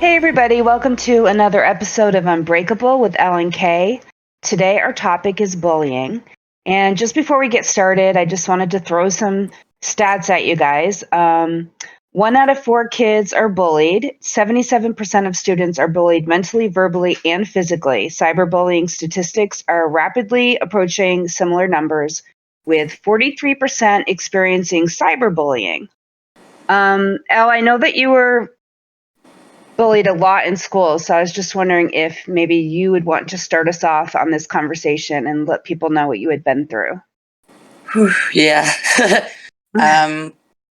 Hey everybody, welcome to another episode of Unbreakable with Elle and Kay. Today our topic is bullying. And just before we get started, I just wanted to throw some stats at you guys. 1 out of 4 kids are bullied. 77% of students are bullied mentally, verbally, and physically. Cyberbullying statistics are rapidly approaching similar numbers, with 43% experiencing cyberbullying. Elle, I know that you were bullied a lot in school. So I was just wondering if maybe you would want to start us off on this conversation and let people know what you had been through. Yeah.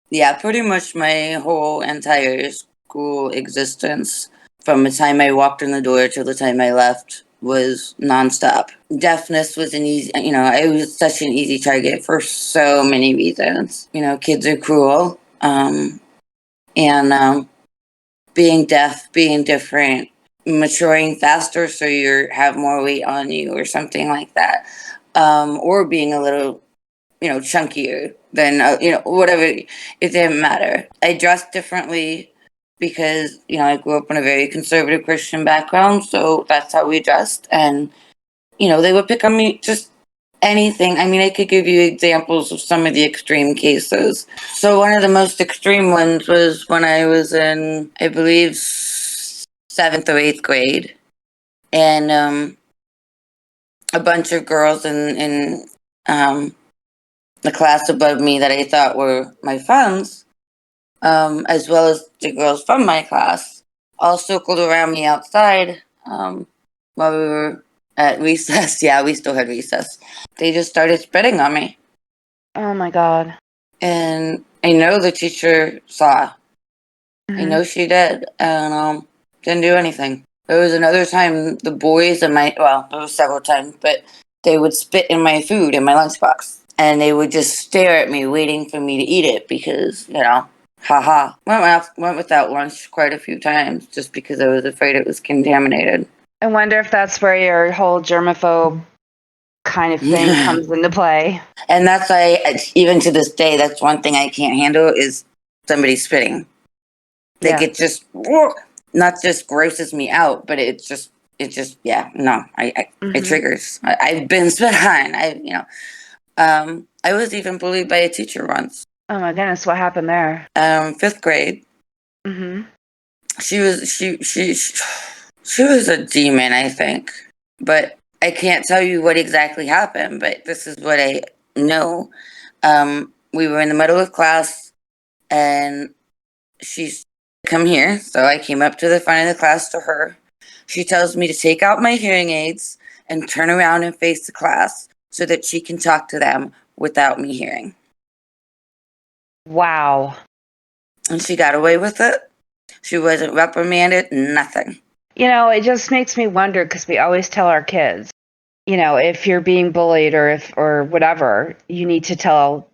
Yeah, pretty much my whole entire school existence, from the time I walked in the door to the time I left, was nonstop. Deafness was I was such an easy target for so many reasons. Kids are cruel. And being deaf, being different, maturing faster so you have more weight on you or something like that. Or being a little chunkier than, whatever. It didn't matter. I dressed differently because, I grew up in a very conservative Christian background. So that's how we dressed. And, they would pick on me just anything. I mean, I could give you examples of some of the extreme cases. So one of the most extreme ones was when I was in, I believe, 7th or 8th grade. And a bunch of girls in the class above me that I thought were my friends, as well as the girls from my class, all circled around me outside while we were at recess. Yeah, we still had recess. They just started spitting on me. Oh my God. And I know the teacher saw. I know she did. And didn't do anything. There was another time the boys in there was several times, but they would spit in my food in my lunchbox. And they would just stare at me, waiting for me to eat it because, haha. Went without lunch quite a few times just because I was afraid it was contaminated. I wonder if that's where your whole germaphobe kind of thing comes into play. And that's why, even to this day, that's one thing I can't handle is somebody spitting. Like, it just, not just grosses me out, but it triggers. I've been spit on. I was even bullied by a teacher once. Oh my goodness, what happened there? 5th grade. She was a demon, I think. But I can't tell you what exactly happened, but this is what I know. We were in the middle of class, and she's come here. So I came up to the front of the class to her. She tells me to take out my hearing aids and turn around and face the class so that she can talk to them without me hearing. Wow. And she got away with it. She wasn't reprimanded, nothing. It just makes me wonder, because we always tell our kids, if you're being bullied or whatever, you need to tell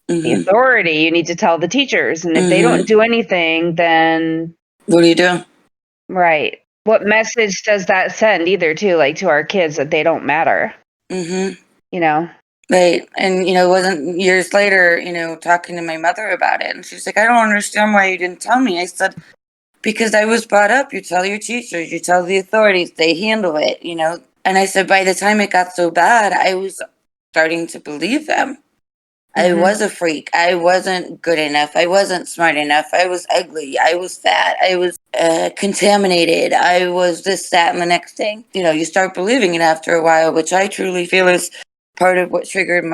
the authority, you need to tell the teachers. And if they don't do anything, then what do you do? Right. What message does that send either to our kids that they don't matter? Right. And, it wasn't years later, talking to my mother about it. And she's like, I don't understand why you didn't tell me. I said, because I was brought up, you tell your teachers, you tell the authorities, they handle it, And I said, by the time it got so bad, I was starting to believe them. I was a freak. I wasn't good enough. I wasn't smart enough. I was ugly. I was fat. I was contaminated. I was this, that, and the next thing. You start believing it after a while, which I truly feel is a big part of what triggered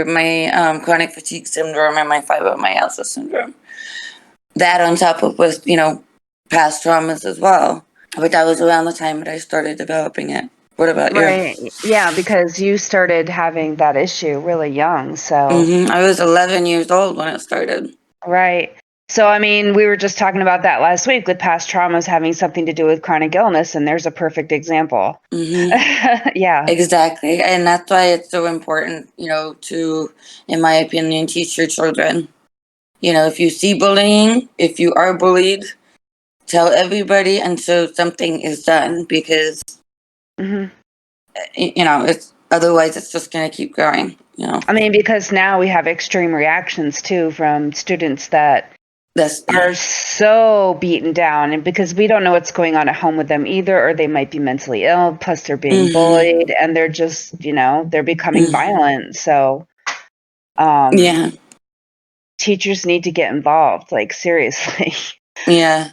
my chronic fatigue syndrome and my fibromyalgia syndrome. That on top of with, past traumas as well. But that was around the time that I started developing it. What about you? Right. Yeah, because you started having that issue really young. So I was 11 years old when it started. Right. So, I mean, we were just talking about that last week with past traumas having something to do with chronic illness, and there's a perfect example. Yeah. Exactly. And that's why it's so important, to, in my opinion, teach your children. If you see bullying, if you are bullied, tell everybody until something is done, because it's otherwise it's just going to keep growing. I mean, because now we have extreme reactions too from students that are so beaten down, and because we don't know what's going on at home with them either, or they might be mentally ill, plus they're being bullied, and they're just, they're becoming violent. So teachers need to get involved, like, seriously. Yeah.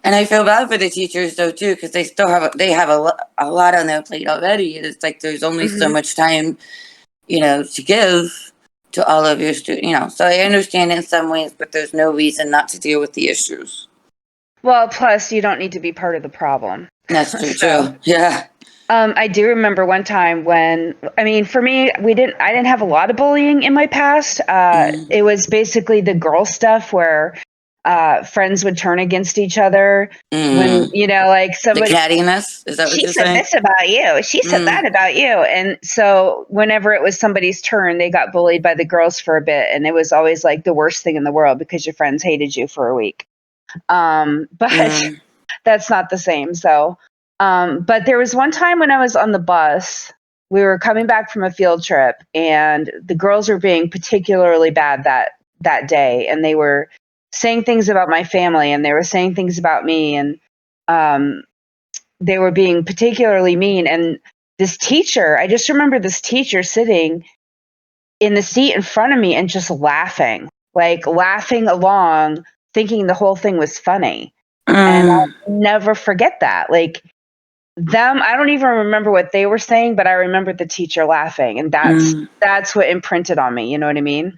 And I feel bad for the teachers though too, because they have a lot on their plate already. It's like there's only so much time, to give to all of your students. So I understand in some ways, but there's no reason not to deal with the issues. Well, plus you don't need to be part of the problem. That's true too. Yeah. I do remember one time when, for me, I didn't have a lot of bullying in my past. It was basically the girl stuff where friends would turn against each other when, like somebody, the cattiness, is that what she you're said saying? this about you, she said that about you. And so whenever it was somebody's turn, they got bullied by the girls for a bit. And it was always like the worst thing in the world because your friends hated you for a week. But that's not the same. So, but there was one time when I was on the bus, we were coming back from a field trip, and the girls were being particularly bad that day, and they were saying things about my family, and they were saying things about me, and they were being particularly mean. And this teacher, I just remember this teacher sitting in the seat in front of me and just laughing, like laughing along, thinking the whole thing was funny. And I'll never forget that. Like, I don't even remember what they were saying, but I remember the teacher laughing, and that's what imprinted on me. You know what I mean?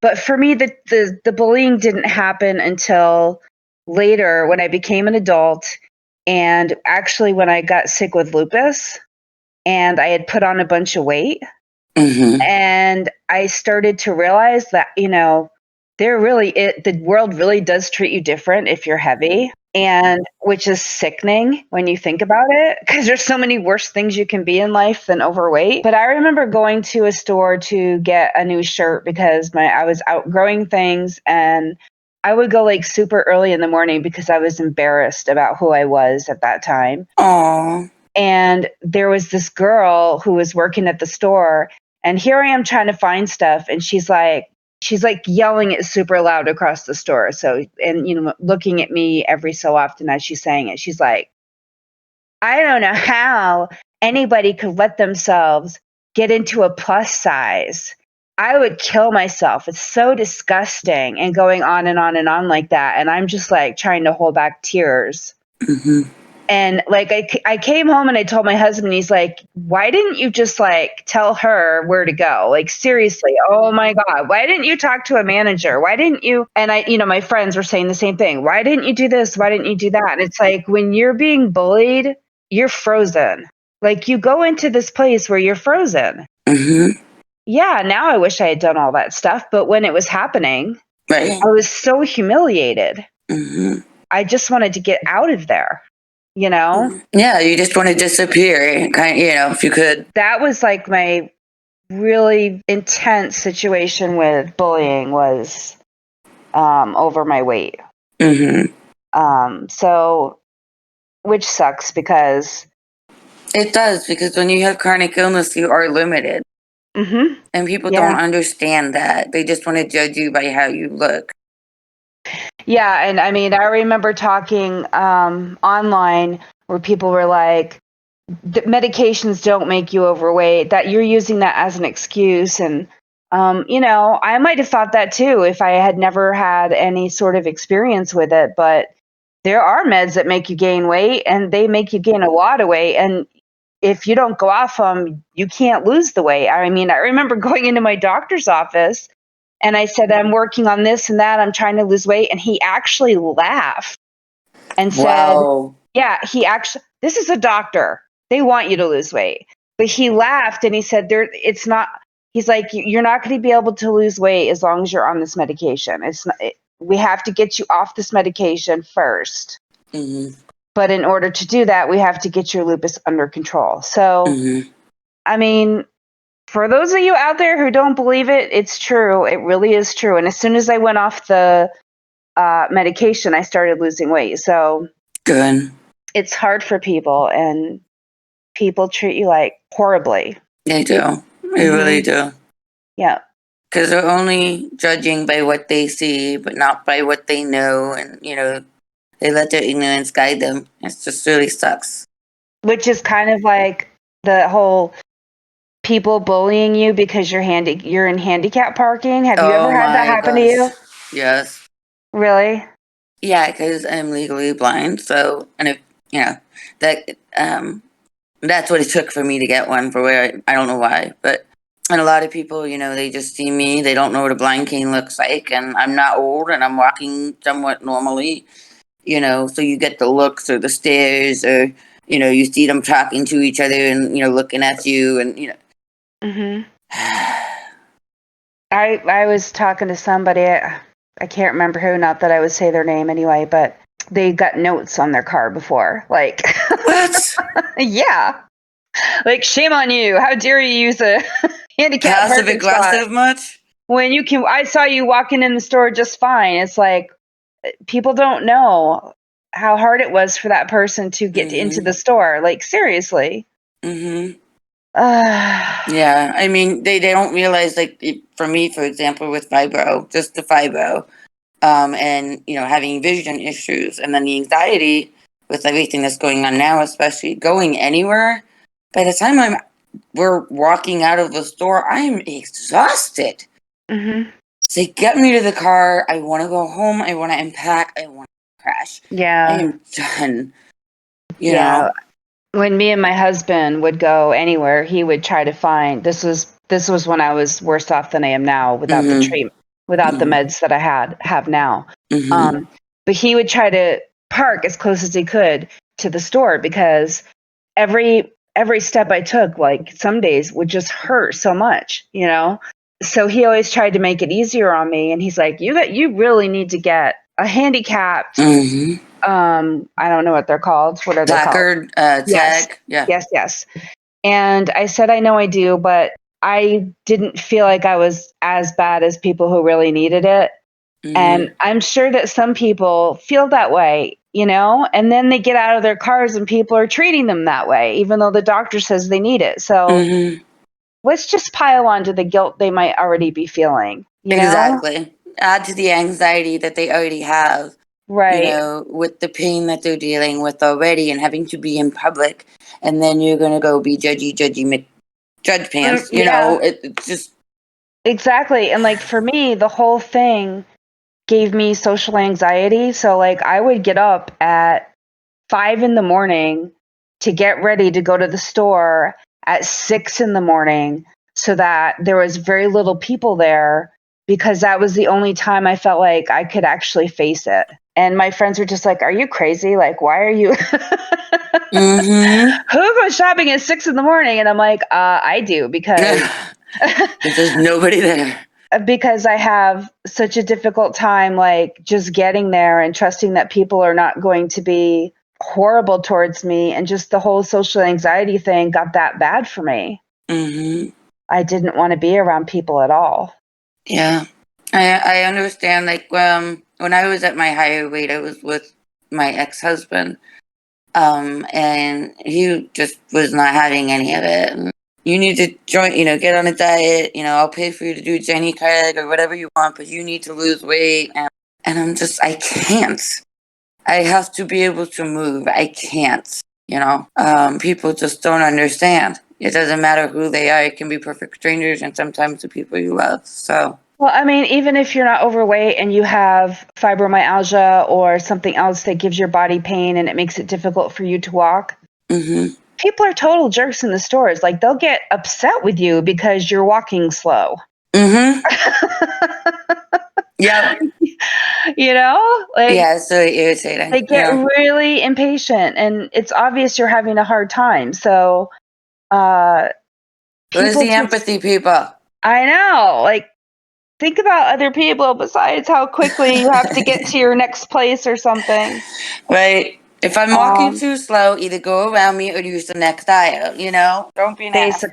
But for me, the bullying didn't happen until later when I became an adult, and actually when I got sick with lupus, and I had put on a bunch of weight, and I started to realize that the world really does treat you different if you're heavy, and which is sickening when you think about it, because there's so many worse things you can be in life than overweight. But I remember going to a store to get a new shirt because I was outgrowing things, and I would go like super early in the morning because I was embarrassed about who I was at that time. Aww. And there was this girl who was working at the store, and here I am trying to find stuff, and she's like yelling it super loud across the store. So, and looking at me every so often as she's saying it, she's like, I don't know how anybody could let themselves get into a plus size. I would kill myself. It's so disgusting, and going on and on and on like that. And I'm just like trying to hold back tears. And like I came home and I told my husband, he's like, why didn't you just like tell her where to go? Like, seriously, oh my God, why didn't you talk to a manager? Why didn't you? And my friends were saying the same thing. Why didn't you do this? Why didn't you do that? And it's like, when you're being bullied, you're frozen. Like, you go into this place where you're frozen. Yeah, now I wish I had done all that stuff. But when it was happening, I was so humiliated. I just wanted to get out of there. Yeah, you just want to disappear, if you could. That was like my really intense situation with bullying, was over my weight. So, which sucks because it does, because when you have chronic illness, you are limited. And people don't understand that. They just want to judge you by how you look. Yeah, and I remember talking online where people were like, medications don't make you overweight, that you're using that as an excuse. And, I might have thought that too if I had never had any sort of experience with it. But there are meds that make you gain weight, and they make you gain a lot of weight. And if you don't go off them, you can't lose the weight. I remember going into my doctor's office and I said, I'm working on this and that. I'm trying to lose weight. And he actually laughed and said, yeah, this is a doctor. They want you to lose weight. But he laughed and he said, he's like, you're not going to be able to lose weight as long as you're on this medication. We have to get you off this medication first. But in order to do that, we have to get your lupus under control. So, for those of you out there who don't believe it, it's true. It really is true. And as soon as I went off the medication, I started losing weight. So good. It's hard for people, and people treat you like horribly. They do. They really do. Yeah. Because they're only judging by what they see, but not by what they know. And, they let their ignorance guide them. It just really sucks. Which is kind of like the whole people bullying you because you're in handicap parking. Have you ever Oh had that my happen to gosh. you? Yes. Really? Yeah, because I'm legally blind. So, and if, that, that's what it took for me to get one for where I don't know why, but and a lot of people, they just see me, they don't know what a blind cane looks like, and I'm not old and I'm walking somewhat normally, so you get the looks or the stares or you see them talking to each other and looking at you and Mhm. I was talking to somebody, I can't remember who, not that I would say their name anyway, but they got notes on their car before. Like, what? yeah. Like, shame on you. How dare you use a handicap Passive parking spot aggressive much? when I saw you walking in the store just fine. It's like, people don't know how hard it was for that person to get into the store. Like, seriously. Mm-hmm. Yeah, I mean, they don't realize, like, for me, for example, with fibro, just the fibro, and, having vision issues, and then the anxiety with everything that's going on now, especially going anywhere, by the time we're walking out of the store, I'm exhausted. Mm-hmm. Say, get me to the car. I want to go home. I want to unpack. I want to crash. Yeah. I am done. Yeah. When me and my husband would go anywhere, he would try to find, this was when I was worse off than I am now without the Mm-hmm. treatment, without the Mm-hmm. meds that I have now. Mm-hmm. But he would try to park as close as he could to the store because every step I took, like some days would just hurt so much, So he always tried to make it easier on me, and he's like, you really need to get a handicapped, Mm-hmm. I don't know what they're called. What are they called? Placard, Yes. tag. Yeah. Yes. And I said, I know I do, but I didn't feel like I was as bad as people who really needed it. Mm-hmm. And I'm sure that some people feel that way, and then they get out of their cars and people are treating them that way, even though the doctor says they need it. So Mm-hmm. let's just pile on to the guilt they might already be feeling, Exactly. Add to the anxiety that they already have. Right. With the pain that they're dealing with already and having to be in public, and then you're going to go be judgy judge pants, Yeah. It's just... Exactly. And like for me, the whole thing gave me social anxiety. So like I would get up at 5 a.m. to get ready to go to the store at 6 a.m. so that there was very little people there, because that was the only time I felt like I could actually face it. And my friends were just like, "Are you crazy? Like, why are you Mm-hmm. who goes shopping at 6 a.m?" And I'm like, I do, because There's nobody there. because I have such a difficult time, like just getting there and trusting that people are not going to be horrible towards me. And just the whole social anxiety thing got that bad for me. Mm-hmm. I didn't want to be around people at all. Yeah, I understand. Like, when I was at my higher weight, I was with my ex-husband, and he just was not having any of it. And you need to join, get on a diet. I'll pay for you to do Jenny Craig or whatever you want, but you need to lose weight. And I'm just, I can't. I have to be able to move. I can't. People just don't understand. It doesn't matter who they are. It can be perfect strangers and sometimes the people you love. So. Well, I mean, even if you're not overweight and you have fibromyalgia or something else that gives your body pain and it makes it difficult for you to walk, Mm-hmm. people are total jerks in the stores. Like, they'll get upset with you because you're walking slow. Mm-hmm. Yep. Like, Yeah, it's so irritating. they get really impatient, and it's obvious you're having a hard time. So, Where's people the empathy, people? I know, like, think about other people besides how quickly you have to get to your next place or something. Right. If I'm walking too slow, either go around me or use the next aisle, Don't be an ass.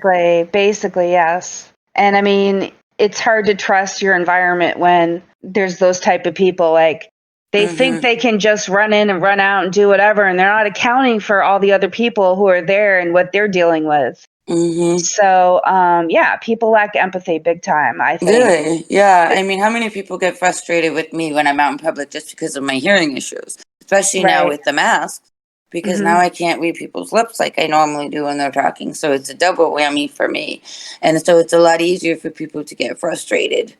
Basically, yes. And I mean, it's hard to trust your environment when there's those type of people. Like, they think they can just run in and run out and do whatever, and they're not accounting for all the other people who are there and what they're dealing with. Mm-hmm. So, yeah, people lack empathy big time, I think. Really? Yeah. I mean, how many people get frustrated with me when I'm out in public just because of my hearing issues? Especially now Right. with the mask, because now Mm-hmm. I can't read people's lips like I normally do when they're talking. So it's a double whammy for me. And so it's a lot easier for people to get frustrated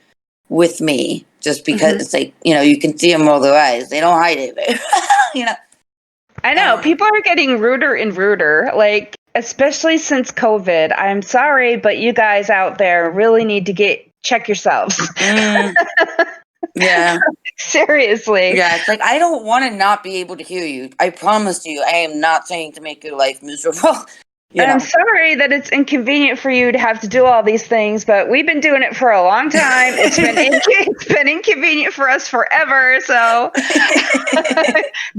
with me just because Mm-hmm. it's like, you can see them roll their eyes. They don't hide it. you know. I know people are getting ruder and ruder, like, especially since COVID. I'm sorry, but you guys out there really need to check yourselves. Yeah. Seriously. Yeah, it's like I don't want to not be able to hear you. I promise you, I am not saying to make your life miserable. And I'm sorry that it's inconvenient for you to have to do all these things, but we've been doing it for a long time. It's been inconvenient for us forever. So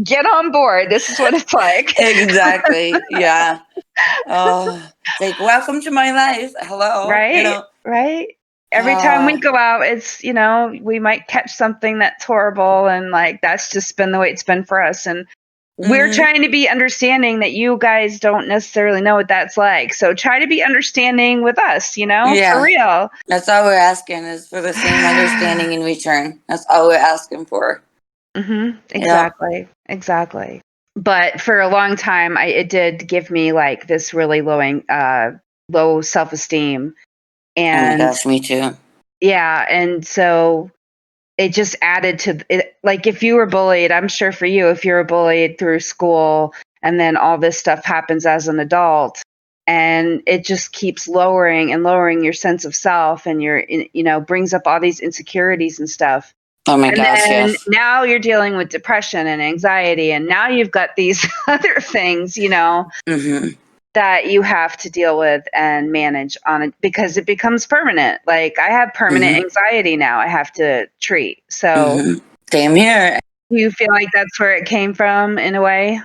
get on board. This is what it's like. Exactly. Yeah. Oh, it's like welcome to my life. Hello. Right? Right? Every time we go out, it's, we might catch something that's horrible, and like that's just been the way it's been for us. And we're trying to be understanding that you guys don't necessarily know what that's like. So try to be understanding with us, for real. That's all we're asking is for the same understanding in return. That's all we're asking for. Mm-hmm. Exactly. Yep. Exactly. But for a long time, it did give me like this really low self-esteem. And oh my gosh, me too. yeah. And so it just added to it. Like if you were bullied, I'm sure for you, if you're bullied through school and then all this stuff happens as an adult, and it just keeps lowering and lowering your sense of self, and brings up all these insecurities and stuff. Oh my And gosh, then yes. now you're dealing with depression and anxiety, and now you've got these other things, that you have to deal with and manage on it because it becomes permanent. Like I have permanent anxiety now I have to treat. So Same here. do you feel like that's where it came from in a way?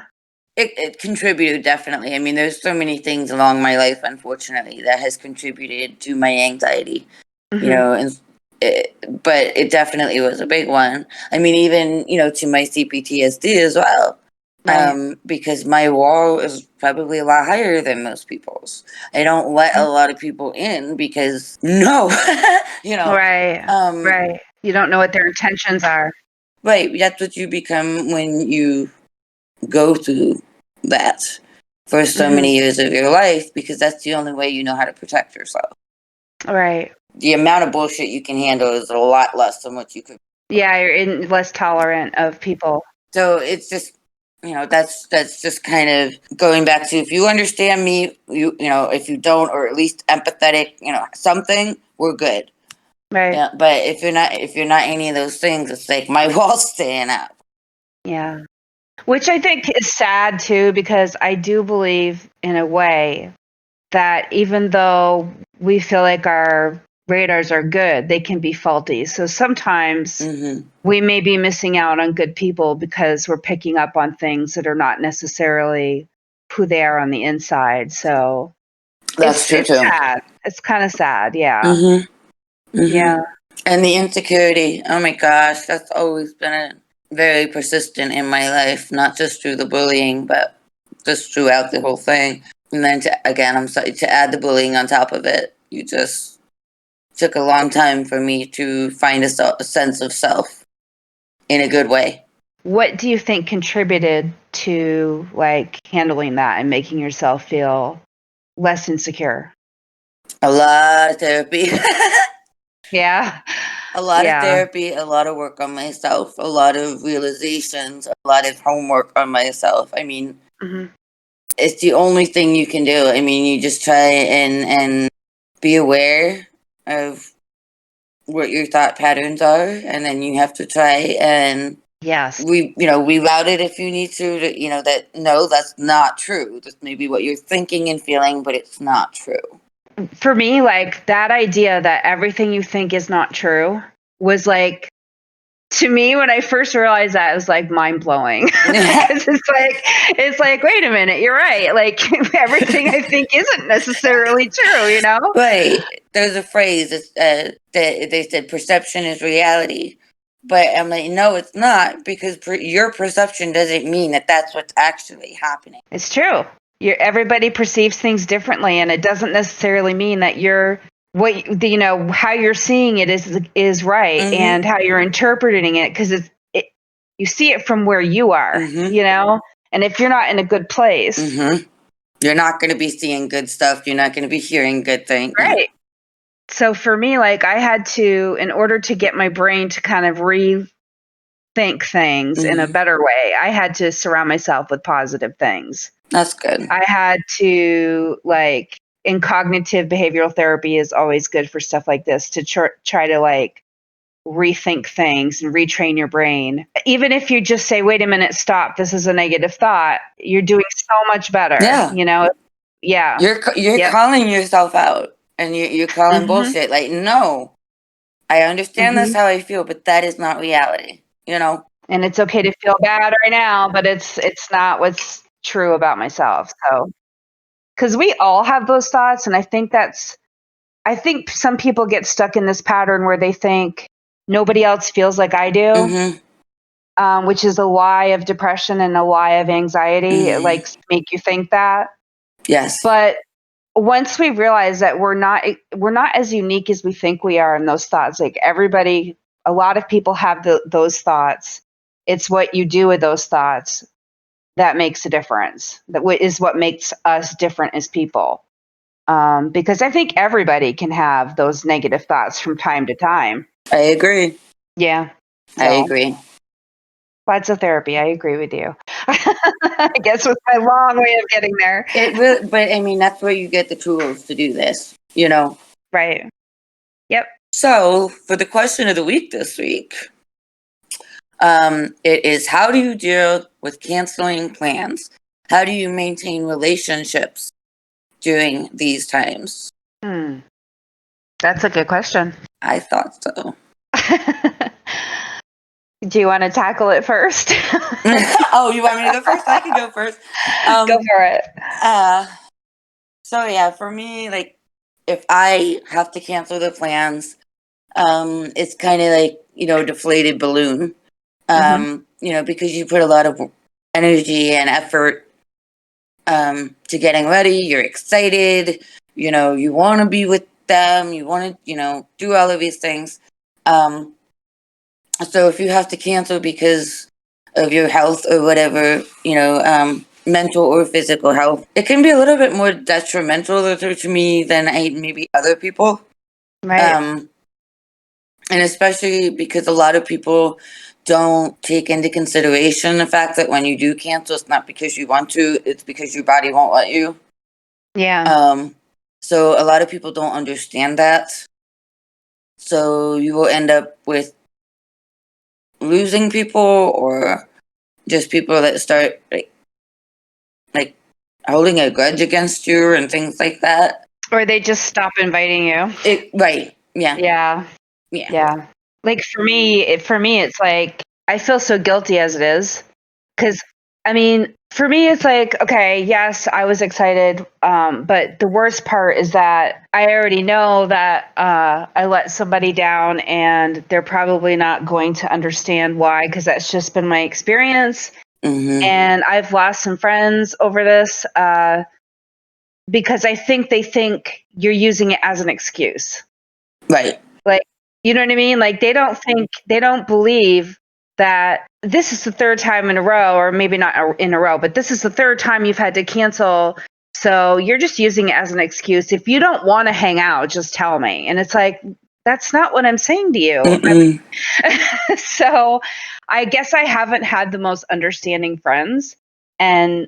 It contributed, definitely. I mean, there's so many things along my life, unfortunately, that has contributed to my anxiety, and but it definitely was a big one. I mean, even, to my CPTSD as well. Right. Because my wall is probably a lot higher than most people's. I don't let a lot of people in because no, Right. um, Right. You don't know what their intentions are. right. That's what you become when you go through that for so many years of your life, because that's the only way you know how to protect yourself. Right. The amount of bullshit you can handle is a lot less than what you could. Yeah, you're less tolerant of people. So it's just, that's just kind of going back to, if you understand me, if you don't, or at least empathetic, something, we're good. Right. Yeah, but if you're not any of those things, it's like my wall's staying up. Yeah. Which I think is sad too, because I do believe in a way that even though we feel like our radars are good, they can be faulty. So sometimes we may be missing out on good people because we're picking up on things that are not necessarily who they are on the inside. So That's true it's too. sad. It's kind of sad. Yeah. Yeah. And the insecurity, oh my gosh, that's always been very persistent in my life, not just through the bullying, but just throughout the whole thing. And then I'm sorry, to add the bullying on top of it, you just took a long time for me to find a sense of self in a good way. What do you think contributed to like handling that and making yourself feel less insecure? A lot of therapy. Yeah. A lot of Yeah. therapy, a lot of work on myself, a lot of realizations, a lot of homework on myself. I mean, it's the only thing you can do. I mean, you just try and be aware of what your thought patterns are, and then you have to try and reroute it if you need to, that no, that's not true. That's maybe what you're thinking and feeling, but it's not true. For me, like that idea that everything you think is not true was like, to me, when I first realized that, it was like mind blowing. it's like, wait a minute, you're right. Like everything I think isn't necessarily true, Right. There's a phrase that they said perception is reality. But I'm like, no, it's not, because your perception doesn't mean that that's what's actually happening. It's true. everybody perceives things differently, and it doesn't necessarily mean that how you're seeing it is right, Mhm. and how you're interpreting it, because you see it from where you are, Mhm. and if you're not in a good place, Mhm. You're not going to be seeing good stuff. You're not going to be hearing good things. right? So for me, like, I had to, in order to get my brain to kind of rethink things in a better way, I had to surround myself with positive things. That's good. I had to, like, in cognitive behavioral therapy is always good for stuff like this, to try to, like, rethink things and retrain your brain. Even if you just say, wait a minute, stop, this is a negative thought, you're doing so much better. Yeah. Yeah. You're calling yourself out, and you're calling bullshit. Like, no, I understand that's how I feel, but that is not reality. And it's okay to feel bad right now, but it's not what's true about myself. So, because we all have those thoughts, and I think some people get stuck in this pattern where they think nobody else feels like I do, which is a lie of depression and a lie of anxiety. It likes to make you think that. Yes. But once we realize that we're not as unique as we think we are in those thoughts, like, a lot of people have those thoughts. It's what you do with those thoughts that makes a difference. That is what makes us different as people. Because I think everybody can have those negative thoughts from time to time. I agree. Yeah. I agree. Lots of therapy. I agree with you. I guess with my long way of getting there. But I mean, that's where you get the tools to do this, Right. Yep. So for the question of the week this week, it is, how do you deal with canceling plans? How do you maintain relationships during these times? That's a good question. I thought so. Do you want to tackle it first? Oh, you want me to go first? I can go first. Go for it. So yeah, for me, like, if I have to cancel the plans, it's kind of like, deflated balloon. Because you put a lot of energy and effort to getting ready. You're excited. You want to be with them. You want to, do all of these things. So if you have to cancel because of your health or whatever, mental or physical health, it can be a little bit more detrimental to me than maybe other people. Right. And especially because a lot of people don't take into consideration the fact that when you do cancel, it's not because you want to, it's because your body won't let you. Yeah. So a lot of people don't understand that. So you will end up with losing people, or just people that start like holding a grudge against you and things like that. Or they just stop inviting you. Right. Yeah. Yeah. Yeah. Like, for me, it's like, I feel so guilty as it is. Because, I mean, for me, it's like, okay, yes, I was excited. But the worst part is that I already know that I let somebody down, and they're probably not going to understand why, because that's just been my experience. And I've lost some friends over this because I think they think you're using it as an excuse. Right. Like, you know what I mean? Like, they don't believe that this is the third time in a row, or maybe not in a row, but this is the third time you've had to cancel. So you're just using it as an excuse. If you don't want to hang out, just tell me. And it's like, that's not what I'm saying to you. So I guess I haven't had the most understanding friends. And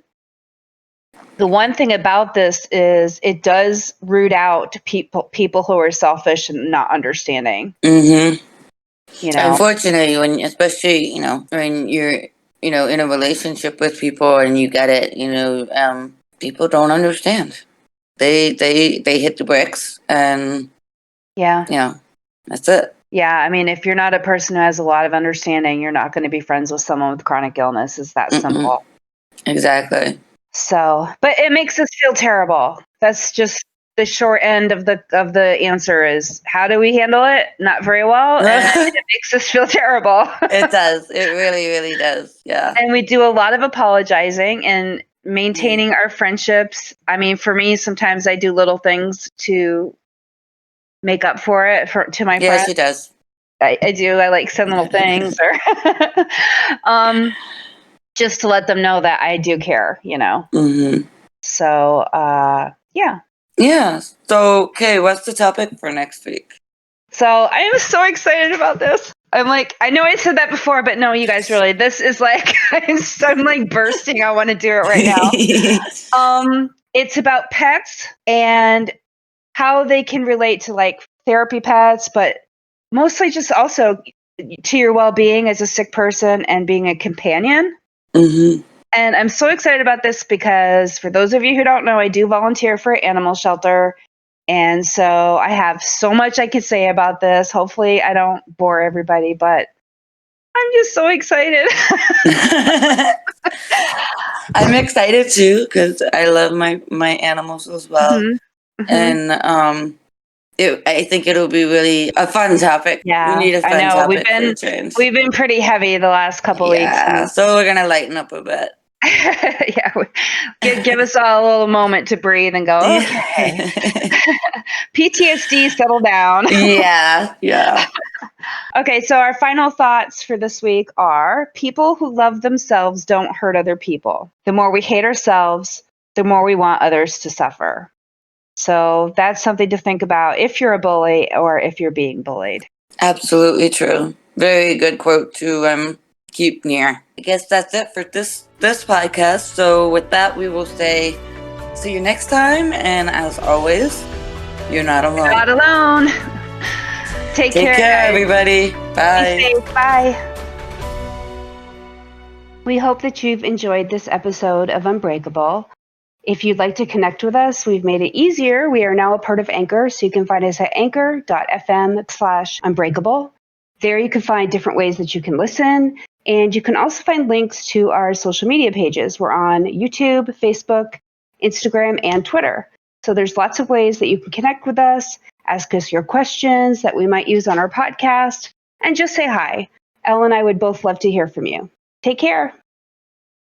the one thing about this is it does root out people who are selfish and not understanding. Unfortunately, especially when you're in a relationship with people and you get it, people don't understand. They hit the bricks, and Yeah. that's it. Yeah. I mean, if you're not a person who has a lot of understanding, you're not going to be friends with someone with chronic illness. It's that simple. Exactly. So, but it makes us feel terrible. That's just the short end of the answer. Is, how do we handle it? Not very well. And it makes us feel terrible. It does. It really, really does. Yeah. And we do a lot of apologizing, and maintaining our friendships. I mean, for me, sometimes I do little things to make up for it to my Yeah, friends. she does. I do. I like send little things or just to let them know that I do care, Mm-hmm. So, yeah. Yeah. So, okay, what's the topic for next week? So I am so excited about this. I'm like, I know I said that before, but no, you guys really, this is like, I'm like bursting. I want to do it right now. It's about pets and how they can relate to like therapy pets, but mostly just also to your well-being as a sick person and being a companion. Mm-hmm. And I'm so excited about this because for those of you who don't know, I do volunteer for an animal shelter. And so I have so much I could say about this. Hopefully I don't bore everybody, but I'm just so excited. I'm excited too because I love my animals as well. Mm-hmm. And I think it'll be really a fun topic. Yeah, We need a I fun know. topic for a change. We've been pretty heavy the last couple weeks. Yeah, so we're gonna lighten up a bit. Yeah, give us all a little moment to breathe and go, okay. PTSD, settle down. Yeah. Okay, so our final thoughts for this week are people who love themselves don't hurt other people. The more we hate ourselves, the more we want others to suffer. So that's something to think about if you're a bully or if you're being bullied. Absolutely true. Very good quote to keep near. I guess that's it for this podcast. So with that, we will say see you next time. And as always, you're not alone. You're not alone. Take care, guys. Everybody. Bye. Be safe. Bye. We hope that you've enjoyed this episode of Unbreakable. If you'd like to connect with us, we've made it easier. We are now a part of Anchor, so you can find us at anchor.fm/unbreakable. There you can find different ways that you can listen, and you can also find links to our social media pages. We're on YouTube, Facebook, Instagram, and Twitter. So there's lots of ways that you can connect with us, ask us your questions that we might use on our podcast, and just say hi. Elle and I would both love to hear from you. Take care.